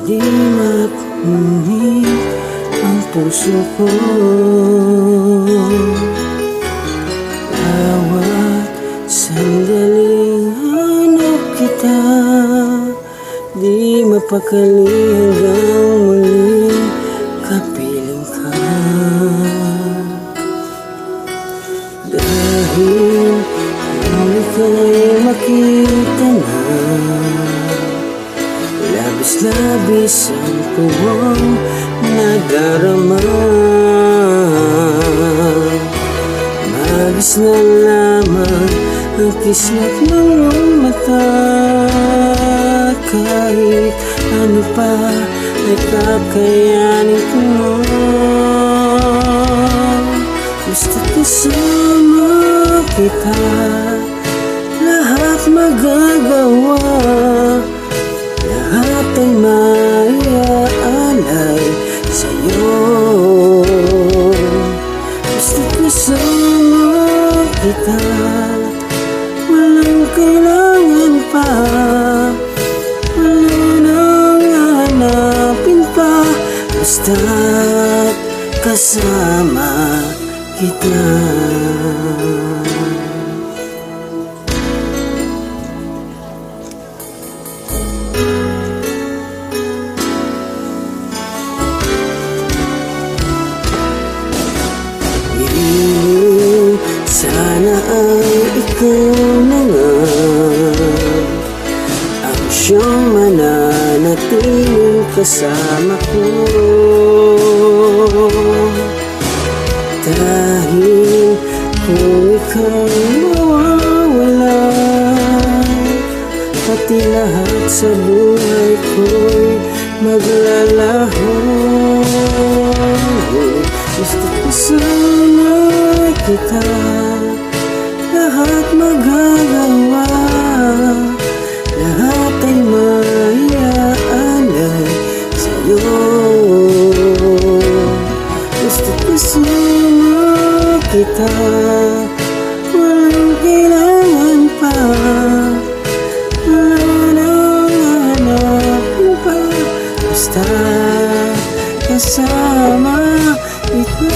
Di mapunin ang puso ko. Bawat sandaling hanap kita, di mapakali hanggang muling kapiling ka. Dahil kung ika'y makita na, labis-labis ang tuwang nadarama. Magis na lamang ang kislap ng iyong mata. Kahit ano pa ay kakayanin ko mo. Basta't kasama kita, lahat magagawa. Lahat ay maiaalay sa'yo. Basta't kasama kita, walang kailangan pa, wala nang hanapin pa. Basta't kasama kita. Sana ay ikaw na nga ang siyang mananatiling kasama ko. Dahil kung ika'y mawawala, pati lahat sa buhay ko'y maglalaho. Basta't kasama kita, lahat magagawa. Lahat ay maiaalay sa'yo. Basta't kasama kita, walang kailangan pa, wala nang hanapin pa. Basta't kasama kita.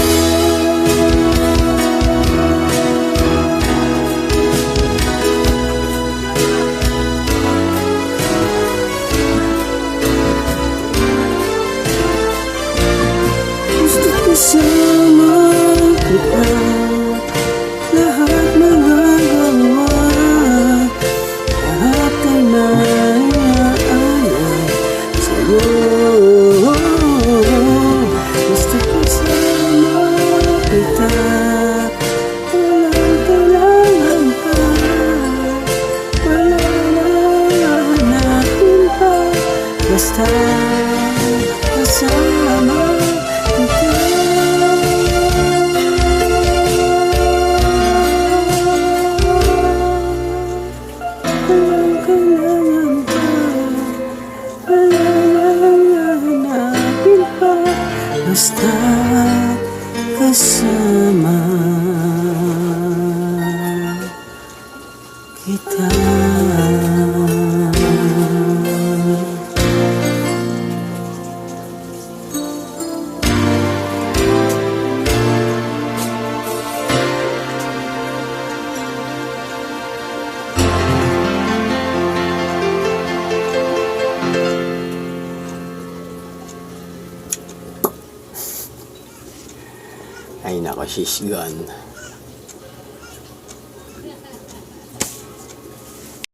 Kasama kita, lahat magagawa. Lahat ay maiaalay sa'yo. Basta kasama kita, walang kailangan pa, wala nang hanapin pa. Basta kasama kita. Basta't kasama kita. Ay nako, she's gone.